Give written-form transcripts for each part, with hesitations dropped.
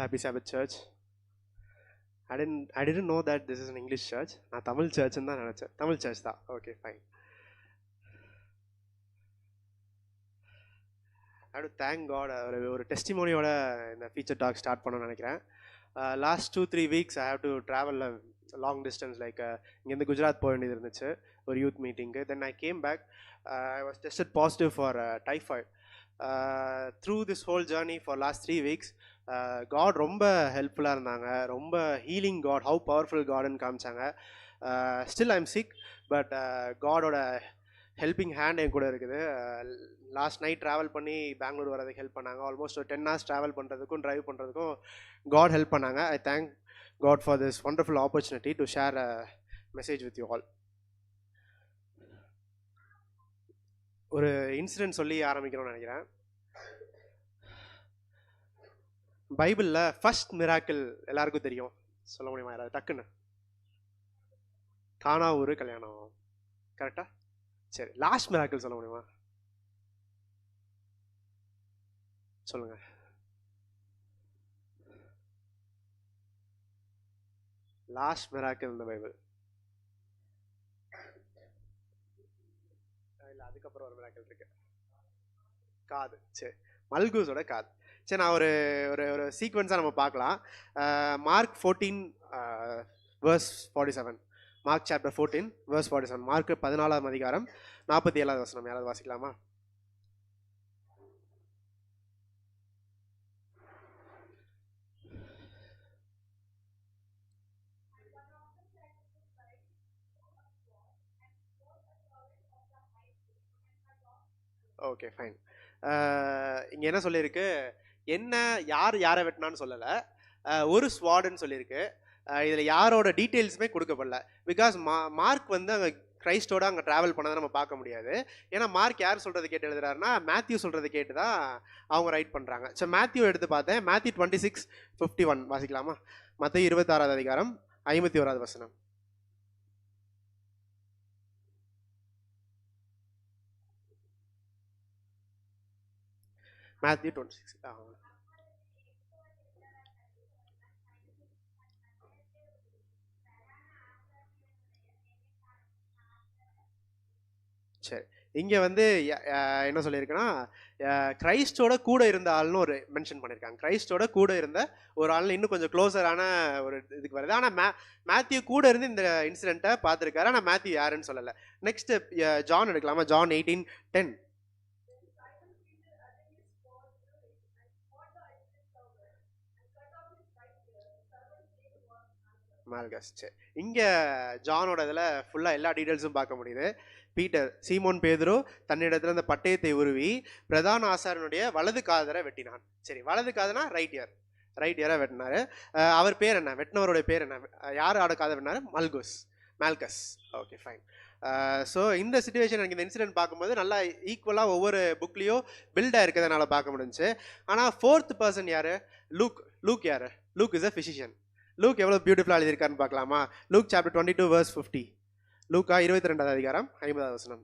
Happy Sabbath Church. I didn't know that this is an English church. நான் தமிழ் சர்ச்னு தான் நினச்சேன். Tamil search தான். Okay fine. I have to thank God. ஒரு டெஸ்டிமோனியோட இந்த feature talk start பண்ணணும்னு நினைக்கிறேன். Last 2-3 weeks I have to travel long distance. Like இங்கேருந்து குஜராத் போக வேண்டியது இருந்துச்சு ஒரு யூத் மீட்டிங்கு. Then I came back. I was tested positive for typhoid. Through this whole journey for last 3 weeks God ரொம்ப ஹெல்ப்ஃபுல்லாக இருந்தாங்க. ரொம்ப ஹீலிங் காட், ஹவு பவர்ஃபுல் காடுன்னு காமிச்சாங்க. Still I am sick, but காடோட ஹெல்பிங் ஹேண்ட் என் கூட இருக்குது. லாஸ்ட் நைட் ட்ராவல் பண்ணி பெங்களூர் வரதுக்கு ஹெல்ப் பண்ணாங்க. ஆல்மோஸ்ட் ஒரு 10 hours ட்ராவல் பண்ணுறதுக்கும் ட்ரைவ் பண்ணுறதுக்கும் காட் ஹெல்ப் பண்ணாங்க. I thank God for this wonderful opportunity to share a message with you all. ஒரு இன்சிடென்ட் சொல்லி ஆரம்பிக்கணும்னு நினைக்கிறேன். பைபிளில் ஃபர்ஸ்ட் மிராக்கிள் எல்லாருக்கும் தெரியும். சொல்ல முடியுமா யாராவது டக்குன்னு? கானா ஊர் கல்யாணம், கரெக்டா? சரி, லாஸ்ட் மிராக்கிள் சொல்ல முடியுமா? சொல்லுங்க. லாஸ்ட் மிராக்கிள் இந்த பைபிள் இல்லை, அதுக்கப்புறம் ஒரு மிராக்கிள் இருக்கு. காது. சரி, மல்கூஸோட காது. சரி, நான் ஒரு ஒரு சீக்வன்ஸாக நம்ம பார்க்கலாம். Mark 14 verse 47. Mark chapter 14 verse 47. Mark 14ஆம் அதிகாரம் 47ஆவது வசனம். யாராவது வாசிக்கலாமா? Okay fine. இங்கே என்ன சொல்லியிருக்கு? என்ன யார் யாரை வெட்டினான்னு சொல்லலை, ஒரு ஸ்வாடுன்னு சொல்லியிருக்கு. இதில் யாரோட டீட்டெயில்ஸுமே கொடுக்கப்படல. பிகாஸ் மார்க் வந்து அங்கே கிரைஸ்டோட அங்கே ட்ராவல் பண்ணதை நம்ம பார்க்க முடியாது. ஏன்னா மார்க் யார் சொல்கிறது கேட்டு எழுதுறாருன்னா மேத்யூ சொல்கிறது கேட்டு தான் அவங்க ரைட் பண்ணுறாங்க. ஸோ மேத்யூ எடுத்து பார்த்தேன். மேத்யூ 26:51 வாசிக்கலாமா? மத்தேயு 26ஆவது அதிகாரம் 51ஆவது வசனம். மேத்யூ 26. சரி, இங்கே வந்து என்ன சொல்லியிருக்குன்னா கிரைஸ்டோட கூட இருந்த ஆள்னு ஒரு மென்ஷன் பண்ணியிருக்காங்க. கிரைஸ்டோட கூட இருந்த ஒரு ஆள்னு இன்னும் கொஞ்சம் க்ளோஸரான ஒரு இதுக்கு வருது. ஆனால் மேத்யூ கூட இருந்து இந்த இன்சிடென்ட்டை பார்த்துருக்காரு. ஆனால் மேத்யூ யாருன்னு சொல்லலை. நெக்ஸ்ட் ஜான் எடுக்கலாமா? ஜான் 18:10. மால்கஸ். சரி, இங்கே ஜானோட இதில் ஃபுல்லாக எல்லா டீட்டெயில்ஸும் பார்க்க முடியுது. பீட்டர், சீமோன் பேதுரு தன்னிடத்துல அந்த பட்டயத்தை உருவி பிரதான ஆசாரனுடைய வலது காதரை வெட்டினான். சரி, வலது காதுனா ரைட் இயரை வெட்டினாரு. அவர் பேர் என்ன? வெட்டினவருடைய பேர் என்ன? யாரோட காதை வெட்டினாரு? மால்கஸ். Okay fine. ஸோ இந்த சிச்சுவேஷன் எனக்கு இந்த இன்சிடென்ட் பார்க்கும்போது நல்லா ஈக்குவலாக ஒவ்வொரு புக்லேயும் பில்டாக இருக்கிறதுனால பார்க்க முடிஞ்சு. ஆனால் 4th person யார்? லூக் யார்? Luke is a physician. லூக் எவ்வளோ பியூட்டிஃபுல்லாக எழுதியிருக்காருன்னு பார்க்கலாமா? Luke chapter 22 verse 50. லூக்கா 22ஆவது அதிகாரம் 50ஆவது வசனம்.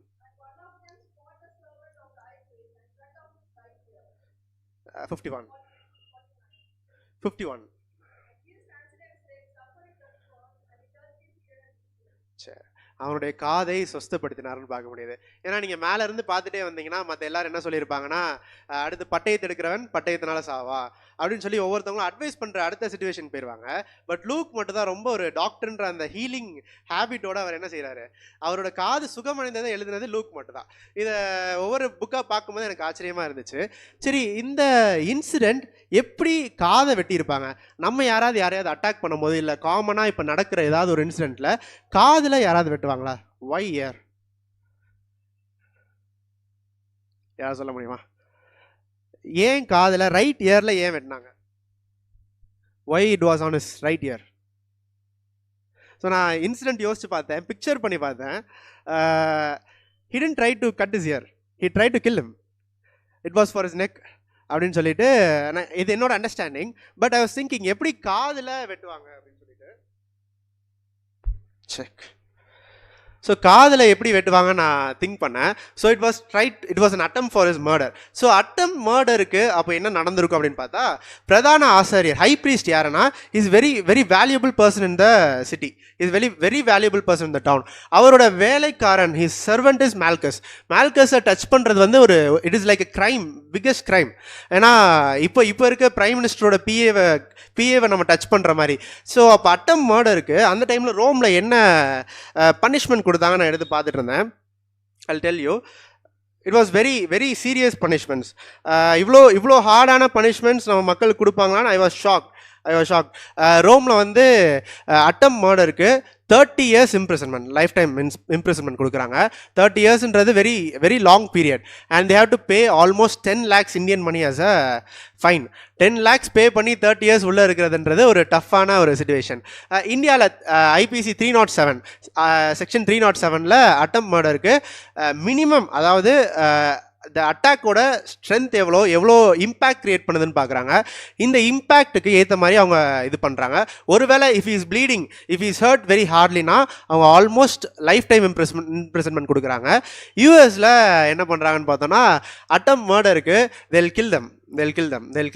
51. சரி, அவனுடைய காதை சொஸ்தப்படுத்தினார்னு பார்க்க முடியுது. ஏன்னா நீங்கள் மேலே இருந்து பார்த்துட்டே வந்தீங்கன்னா மற்ற எல்லாரும் என்ன சொல்லியிருப்பாங்கன்னா, அடுத்து பட்டயத்தை எடுக்கிறவன் பட்டயத்தினால சாவா அப்படின்னு சொல்லி ஒவ்வொருத்தவங்களும் அட்வைஸ் பண்ணுற அடுத்த சிச்சுவேஷன் போயிடுவாங்க. பட் லூக் மட்டும் தான் ரொம்ப ஒரு டாக்டர்ன்ற அந்த ஹீலிங் ஹேபிட்டோட அவர் என்ன செய்கிறாரு? அவரோட காது சுகமடைந்ததை எழுதுனது லூக் மட்டும் தான். இதை ஒவ்வொரு புக்காக பார்க்கும்போது எனக்கு ஆச்சரியமாக இருந்துச்சு. சரி, இந்த இன்சிடெண்ட் எப்படி காதை வெட்டியிருப்பாங்க? நம்ம யாரையாவது அட்டாக் பண்ணும்போது, இல்லை காமனாக இப்போ நடக்கிற ஏதாவது ஒரு இன்சிடெண்ட்டில் காதில் யாராவது வெட்டுவாங்களா? Y year? யாராவது சொல்ல முடியுமா? ஏன் காதில் ரைட் இயரில் ஏன் வெட்டினாங்க? Why it was on is right ear? So நான் இன்சிடென்ட் யோசிச்சு பார்த்தேன், பிக்சர் பண்ணி பார்த்தேன். he didn't try to cut his ear, he tried to kill him. it was for his neck அப்படின்னு சொல்லிட்டு இது என்னோட understanding. But I was thinking எப்படி காதில் வெட்டுவாங்க அப்படின்னு சொல்லிட்டு செக். ஸோ காதில் எப்படி வெட்டுவாங்கன்னு நான் திங்க் பண்ணேன். So it was an attempt for is murder. So attempt மர்டருக்கு அப்போ என்ன நடந்திருக்கும் அப்படின்னு பார்த்தா, பிரதான ஆசாரியர் ஹை ப்ரீஸ்ட் யாருன்னா is very very valuable person in the city, is very valuable person in the town. அவரோட வேலைக்காரன் ஹிஸ் சர்வெண்ட் இஸ் மால்கஸ். மால்கஸை டச் பண்ணுறது வந்து ஒரு it is like a crime, biggest crime. ஏன்னா இப்போ இருக்க பிரைம் மினிஸ்டரோட பிஏவை நம்ம டச் பண்ணுற மாதிரி. ஸோ அப்போ அட்டம் மர்டருக்கு அந்த டைமில் ரோமில் என்ன பனிஷ்மெண்ட் கொடுத்தாங்க நான் எடுத்து பார்த்துட்டு இருந்தேன். I'll tell you, it was very very serious punishments. இவ்வளோ ஹார்டான பனிஷ்மெண்ட்ஸ் நம்ம மக்களுக்கு கொடுப்பாங்களான்னு ஐ வாஸ் ஷாக். ரோமில் வந்து அட்டம் மர்டருக்கு 30 years imprisonment, life time imprisonment கொடுக்குறாங்க. 30 yearsன்றது very very long period. And they have to pay almost 10 lakhs Indian money as a fine. 10 lakhs pay பண்ணி 30 years உள்ளே இருக்கிறதுன்றது ஒரு டஃப்பான ஒரு சுச்சுவேஷன். இந்தியாவில் ஐபிசி 307 செக்ஷன் 307 அட்டம் மர்டருக்கு மினிமம், அதாவது இந்த அட்டாக்கோட ஸ்ட்ரென்த் எவ்வளோ இம்பேக்ட் கிரியேட் பண்ணுதுன்னு பார்க்குறாங்க. இந்த இம்பேக்ட்டுக்கு ஏற்ற மாதிரி அவங்க இது பண்ணுறாங்க. ஒருவேளை if is bleeding, if is hurt very ஹார்ட்லினா அவங்க ஆல்மோஸ்ட் லைஃப் டைம் இம்ப்ரிசன்மெண்ட் கொடுக்குறாங்க. யூஎஸில் என்ன பண்ணுறாங்கன்னு பார்த்தோன்னா, அட்டம் மர்டருக்கு they'll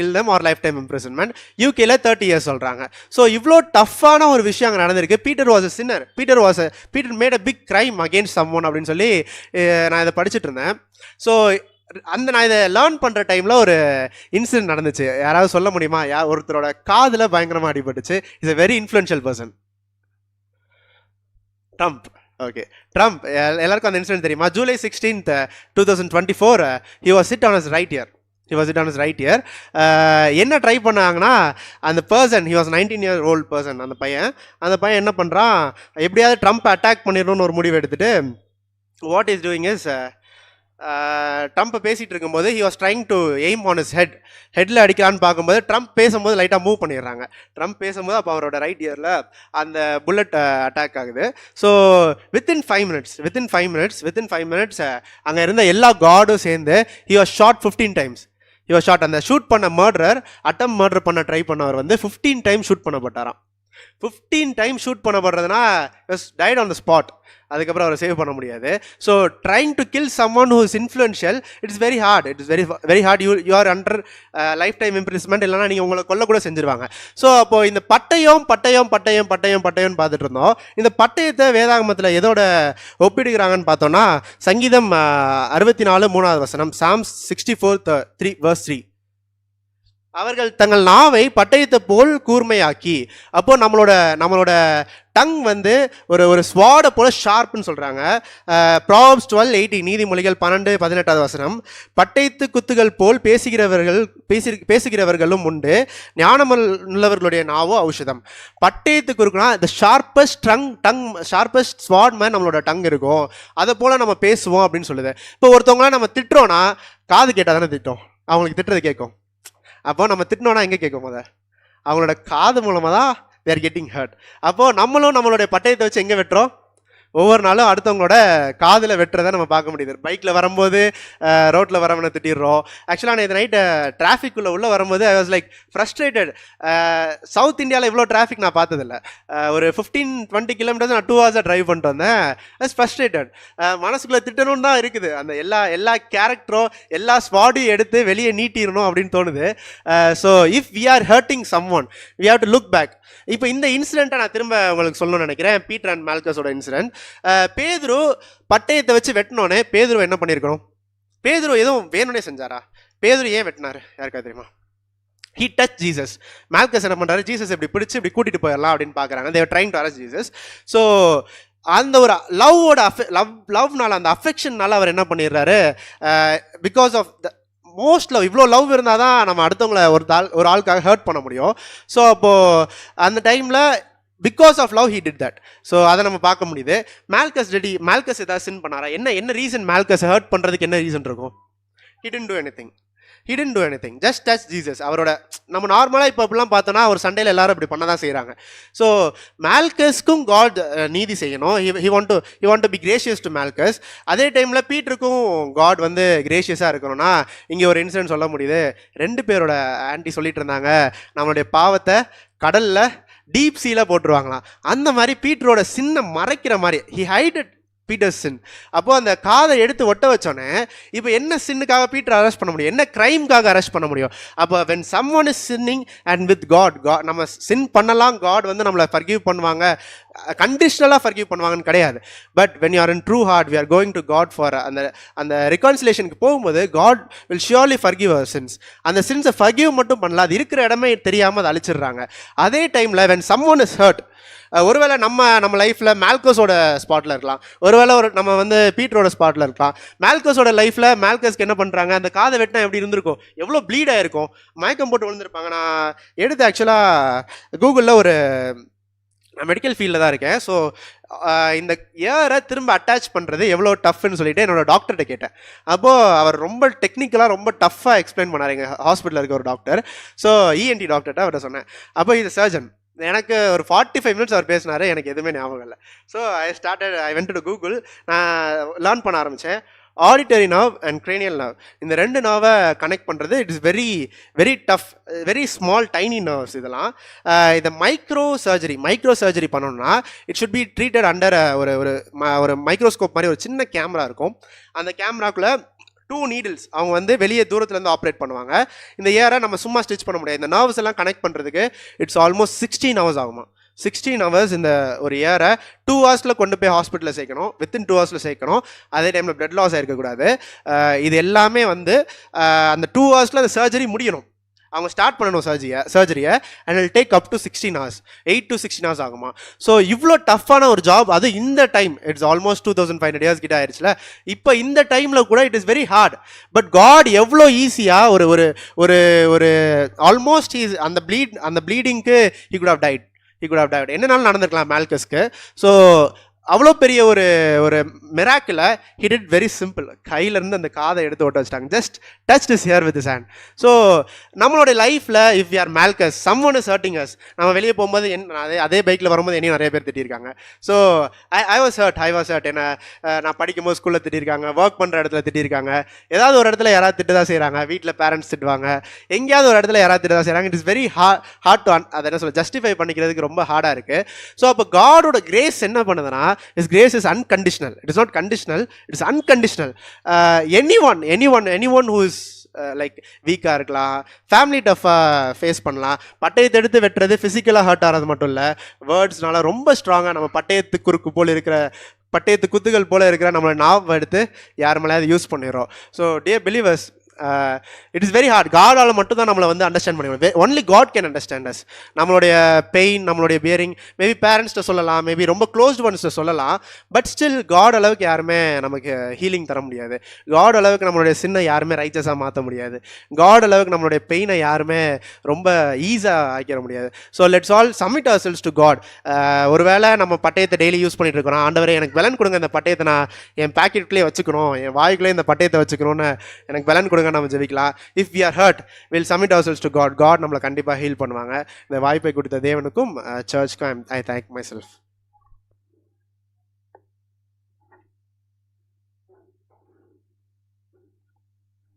kill them or lifetime imprisonment. யூகேல 30 years சொல்கிறாங்க. ஸோ இவ்வளோ டஃப்பான ஒரு விஷயம் அங்கே நடந்திருக்கு. Peter was a sinner, Peter made a big crime against someone அப்படின்னு சொல்லி நான் இதை படிச்சுட்டு இருந்தேன். ஸோ நான் இதை லேர்ன் பண்ணுற டைமில் ஒரு இன்சிடென்ட் நடந்துச்சு. யாராவது சொல்ல முடியுமா? ஒருத்தரோட காதில் பயங்கரமாக அடிபட்டுச்சு. Is a very influential person. Trump. எல்லாருக்கும் அந்த இன்சிடென்ட் தெரியுமா? July 16th, 2024 he was sit on his right ear. என்ன ட்ரை பண்ணாங்கன்னா, அந்த person, he was 19-year-old person, அந்த பையன் என்ன பண்ணுறான், எப்படியாவது ட்ரம்ப் அட்டாக் பண்ணிடணும்னு ஒரு முடிவு எடுத்துட்டு what is doing is, Trump பேசிகிட்டு இருக்கும்போது he was trying to aim on his ஹெட்டில் அடிக்கலான்னு பார்க்கும்போது ட்ரம்ப் பேசும்போது லைட்டாக மூவ் பண்ணிடுறாங்க. ட்ரம்ப் பேசும்போது அப்போ அவரோட ரைட் இயரில் அந்த புல்லட் அட்டாக் ஆகுது. ஸோ வித்தின் 5 minutes அங்கே இருந்த எல்லா கார்டும் சேர்ந்து he was shot 15 times. அந்த ஷூட் பண்ண அட்டம் மர்டர் பண்ண ட்ரை பண்ணவர் வந்து 15 times ஷூட் பண்ணப்பட்டாராம். 15 times ஷூட் பண்ணப்படுறதுனா டைட் ஆன் த ஸ்பாட். அதுக்கப்புறம் அவரை சேவ் பண்ண முடியாது. So trying to kill someone who is influential, it's very hard. You are under life time imprisonment, இல்லைனா நீங்கள் உங்களை கொல்ல கூட செஞ்சுருவாங்க. ஸோ அப்போது இந்த பட்டயம்னு பார்த்துட்டு இருந்தோம். இந்த பட்டயத்தை வேதாகமத்தில் எதோட ஒப்பிடுகிறாங்கன்னு பார்த்தோன்னா, சங்கீதம் 64:3 Psalms 64:3 அவர்கள் தங்கள் நாவை பட்டயத்தை போல் கூர்மையாக்கி. அப்போ நம்மளோட டங் வந்து ஒரு ஸ்வாடை போல ஷார்ப்னு சொல்கிறாங்க. Proverbs 12:18 நீதிமொழிகள் 12:18 பட்டயத்து குத்துகள் போல் பேசுகிறவர்களும் உண்டு, ஞானமுள்ளவர்களுடைய நாவோ ஔஷதம். பட்டயத்து குறுக்குனா த ஷார்பஸ்ட் ஸ்வாட் மேன் நம்மளோட டங் இருக்கும், அதை போல் நம்ம பேசுவோம் அப்படின்னு சொல்லுது. இப்போ ஒருத்தவங்களாம் நம்ம திட்டுறோன்னா காது கேட்டால் தானே திட்டோம், அவங்களுக்கு திட்டுறது கேட்கும். அப்போ நம்ம திட்டினோன்னா எங்கே கேட்கும்? அவங்களோட காது மூலமாக தான் they are getting hurt. அப்போது நம்மளுடைய பட்டயத்தை வச்சு எங்கே வெட்டுறோம்? ஒவ்வொரு நாளும் அடுத்தவங்களோட காதில் வெட்டுறதை நம்ம பார்க்க முடியுது. பைக்கில் வரும்போது ரோட்டில் வரவனை திட்டிடுறோம். ஆக்சுவலாக நான் இது நைட்டு டிராஃபிக்குள்ளே உள்ளே வரும்போது I was like frustrated. South இந்தியாவில் இவ்வளோ டிராஃபிக் நான் பார்த்ததில்ல. ஒரு 15-20 kilometers நான் 2 hours ட்ரைவ் பண்ணிட்டு வந்தேன். ஐ ஃப்ரஸ்ட்ரேட்டட். மனசுக்குள்ளே திட்டணும்னு தான் இருக்குது. அந்த எல்லா கேரக்டரும் எல்லா ஸ்வாடையும் எடுத்து வெளியே நீட்டிடணும் அப்படின்னு தோணுது. So if we are hurting someone we have to look back. இப்போ இந்த இன்சிடெண்ட்டை நான் திரும்ப உங்களுக்கு சொல்லணும்னு நினைக்கிறேன். பீட்டர் அண்ட் மால்கஸோட இன்சிடென்ட். பேதுரு பட்டயத்தை வச்சு வெட்டினோன்னே பேதுரு என்ன பண்ணியிருக்கணும்? பேதுரு எதுவும் வேணும்னே செஞ்சாரா? பேதுரு ஏன் வெட்டினாரு யாருக்கா தெரியுமா? he touched Jesus. மால்கஸ் என்ன பண்ணுறாரு, ஜீசஸ் இப்படி பிடிச்சி இப்படி கூட்டிகிட்டு போயிடலாம் அப்படின்னு பார்க்குறாங்க. they were trying to arrest Jesus. So அந்த ஒரு லவ்னால அந்த அஃபெக்ஷன்னால அவர் என்ன பண்ணிடுறாரு, because of the most love, இவ்வளோ லவ் இருந்தால் தான் நம்ம அடுத்தவங்களை ஒரு ஆளுக்காக ஹர்ட் பண்ண முடியும். ஸோ அப்போது அந்த டைமில் because of love he did that. So அதை நம்ம பார்க்க முடியுது. மால்கஸ் ஏதாவது சின் பண்ணாரா? என்ன ரீசன் மால்கஸ் ஹர்ட் பண்ணுறதுக்கு என்ன ரீசன் இருக்கும்? he didn't do anything. just touch Jesus. அவரோட நம்ம நார்மலாக இப்போ அப்படிலாம் பார்த்தோன்னா ஒரு சண்டையில் எல்லாரும் இப்படி பண்ண தான் செய்கிறாங்க. ஸோ மால்கஸ்க்கும் காட் நீதி செய்யணும். he want to be gracious to மால்கஸ். அதே டைமில் பீட்டருக்கும் காட் வந்து கிரேஷியஸாக இருக்கணும்னா இங்கே ஒரு இன்சிடென்ட் சொல்ல முடியுது. 2 பேரோட ஆன்ட்டி சொல்லிட்டு இருந்தாங்க, நம்மளுடைய பாவத்தை கடலில் டீப் சீல போட்டுருவாங்களாம். அந்த மாதிரி பீட்டரோட சின்ன மறைக்கிற மாதிரி he hid it பீட்டர்ஸ் சின். அப்போ அந்த காதை எடுத்து ஒட்ட வச்சோன்னே இப்போ என்ன சின்னுக்காக பீட்டர் அரெஸ்ட் பண்ண முடியும், என்ன கிரைம்காக அரெஸ்ட் பண்ண முடியும்? அப்போ when someone is sinning and with God நம்ம சின் பண்ணலாம், காட் வந்து நம்மளை ஃபர்கிவ் பண்ணுவாங்க, கண்டிஷனலாக ஃபர்கிவ் பண்ணுவாங்கன்னு கிடையாது. But when you are in true heart, we are going to God for அந்த reconciliationக்கு போகும்போது God will surely forgive our sins. அந்த சின்ஸை ஃபர்கிவ் மட்டும் பண்ணல, அது இருக்கிற இடமே தெரியாமல் அதை அழிச்சிடுறாங்க. அதே டைமில் when someone is hurt, ஒருவேளை நம்ம லைஃப்பில் மால்கஸோட ஸ்பாட்டில் இருக்கலாம், ஒருவேளை நம்ம வந்து பீட்டரோட ஸ்பாட்டில் இருக்கலாம். மால்கஸோட லைஃப்பில் மால்கஸ்க்கு என்ன பண்ணுறாங்க, அந்த காதை வெட்டினா எப்படி இருந்திருக்கும், எவ்வளோ ப்ளீட் ஆகிருக்கும், மயக்கம் போட்டு விழுந்திருப்பாங்க. நான் எடுத்து ஆக்சுவலாக கூகுளில் நான் மெடிக்கல் ஃபீல்டில் தான் இருக்கேன். ஸோ இந்த இயரை திரும்ப அட்டாச் பண்ணுறது எவ்வளோ டஃப்னு சொல்லிட்டு என்னோட டாக்டர்கிட்ட கேட்டேன். அப்போது அவர் ரொம்ப டெக்னிக்கலாக ரொம்ப டஃப்பாக எக்ஸ்பிளைன் பண்ணார், எங்கள் ஹாஸ்பிட்டலில் இருக்க ஒரு டாக்டர். ஸோ இஎன்டி டாக்டர்கிட்ட அவர்கிட்ட சொன்னேன். அப்போ இது சர்ஜன். எனக்கு ஒரு 45 மினிட்ஸ் அவர் பேசினார், எனக்கு எதுவுமே ஞாபகம் இல்லை. So I went to Google, நான் லேர்ன் பண்ண ஆரம்பித்தேன். Auditory nerve and cranial nerve, இந்த 2 நர்வை கனெக்ட் பண்ணுறது it is very very tough, very small tiny nerves. இதெல்லாம் இதை மைக்ரோ சர்ஜரி பண்ணணும்னா it should be treated under ஒரு மைக்ரோஸ்கோப் மாதிரி ஒரு சின்ன கேமரா இருக்கும். அந்த கேமராக்குள்ளே 2 நீடில்ஸ் அவங்க வந்து வெளியே தூரத்துலேருந்து ஆப்ரேட் பண்ணுவாங்க. இந்த ஏரை நம்ம சும்மா ஸ்டிச் பண்ண முடியாது. இந்த நர்வ்ஸ் எல்லாம் கனெக்ட் பண்ணுறதுக்கு இட்ஸ் ஆல்மோஸ்ட் 16 hours ஆகுமா. 16 hours இந்த ஒரு ஏரை 2 hours கொண்டு போய் ஹாஸ்பிட்டலில் சேர்க்கணும், வித்தின் 2 hours சேர்க்கணும். அதே டைமில் பிளட் லாஸ் ஆகிருக்கக்கூடாது. இது எல்லாமே வந்து அந்த 2 hours அந்த சர்ஜரி முடியணும். அவங்க ஸ்டார்ட் பண்ணணும் சர்ஜரியை and it'll take up to 16 hours, 8 to 16 hours ஆகுமா. ஸோ இவ்வளோ டஃப்பான ஒரு ஜாப், அது இந்த டைம் இட்ஸ் ஆல்மோஸ்ட் 2500 years கிட்ட ஆயிடுச்சுல. இப்போ இந்த டைமில் கூட it is very hard. But God எவ்வளோ ஈஸியாக ஒரு ஒரு ஒரு ஆல்மோஸ்ட் அந்த ப்ளீடிங்க்கு he could have died. என்னனாலும் நடந்திருக்கலாம் மால்கஸ்க்கு. ஸோ அவ்வளோ பெரிய ஒரு மிராக்கில் he did very simple. கையிலேருந்து அந்த காதை எடுத்து ஓட்ட வச்சிட்டாங்க. Just touched his hair with his hand. So நம்மளோட லைஃப்பில் if you are Malchus, someone is hurting us, நம்ம வெளியே போகும்போது அதே பைக்கில் வரும்போது என்னையும் நிறைய பேர் திட்டிருக்காங்க. So I was hurt. என்ன நான் படிக்கும்போது ஸ்கூலில் திட்டிருக்காங்க, ஒர்க் பண்ணுற இடத்துல திட்டிருக்காங்க, ஏதாவது ஒரு இடத்துல யாராவது திட்டு தான் செய்கிறாங்க, வீட்டில் பேரண்ட்ஸ் திட்டுவாங்க, எங்கேயாவது ஒரு இடத்துல யாராவது திட்டு தான் செய்கிறாங்க. It is very hard to அதை என்ன சொல்ல ஜஸ்டிஃபை பண்ணிக்கிறதுக்கு ரொம்ப ஹார்டாக இருக்குது. ஸோ அப்போ காடோட கிரேஸ் என்ன பண்ணுதுன்னா, His grace is unconditional. It is not conditional, it is unconditional. Anyone who is like வீக்காக இருக்கலாம், ஃபேமிலி டஃப்பாக ஃபேஸ் பண்ணலாம். பட்டயத்தை எடுத்து வெட்டுறது ஃபிசிக்கலாக ஹர்ட் ஆகிறது மட்டும் இல்லை, வேர்ட்ஸ்னால ரொம்ப ஸ்ட்ராங்காக நம்ம பட்டயத்து குத்துகள் போல் இருக்கிற நம்மளை நாவ் எடுத்து யார் மேலேயாவது யூஸ் பண்ணிடுறோம். So dear believers, it is very hard. காடால் மட்டும் தான் நம்மளை வந்து அண்டர்ஸ்டாண்ட் பண்ண முடியும். Only God can understand us. நம்மளுடைய பெயின், நம்மளுடைய பியரிங் மேபி பேரண்ட்ஸ்கிட்ட சொல்லலாம், மேபி ரொம்ப க்ளோஸ்ட் ஒன்ஸ்கிட்ட சொல்லலாம். பட் ஸ்டில் காட் அளவுக்கு யாருமே நமக்கு ஹீலிங் தர முடியாது. காட் அளவுக்கு நம்மளுடைய சின்ன யாருமே ரைச்சஸாக மாற்ற முடியாது. காட் அளவுக்கு நம்மளுடைய பெயினை யாருமே ரொம்ப ஈஸியாக ஆக்கிட முடியாது. So let's all submit ourselves to God. ஒருவேளை நம்ம பட்டயத்தை டெய்லி யூஸ் பண்ணிட்டு இருக்கிறோம், ஆண்டவரே எனக்கு பலன் கொடுங்க, இந்த பட்டயத்தை நான் என் பேக்கெட்லேயே வச்சுக்கணும், என் வாய்க்குள்ளே இந்த பட்டயத்தை வச்சுக்கணும்னு எனக்கு பலன் கொடுங்க, நம்ம ஜெபிக்கலாம். If we are hurt, will submit ourselves to God. God நம்மளை கண்டிப்பாக ஹீல் பண்ணுவாங்க. இந்த வாய்ப்பை கொடுத்த தேவனுக்கும் சர்ச்சுக்கும் ஐ தேங்க் மை செல்ஃப்.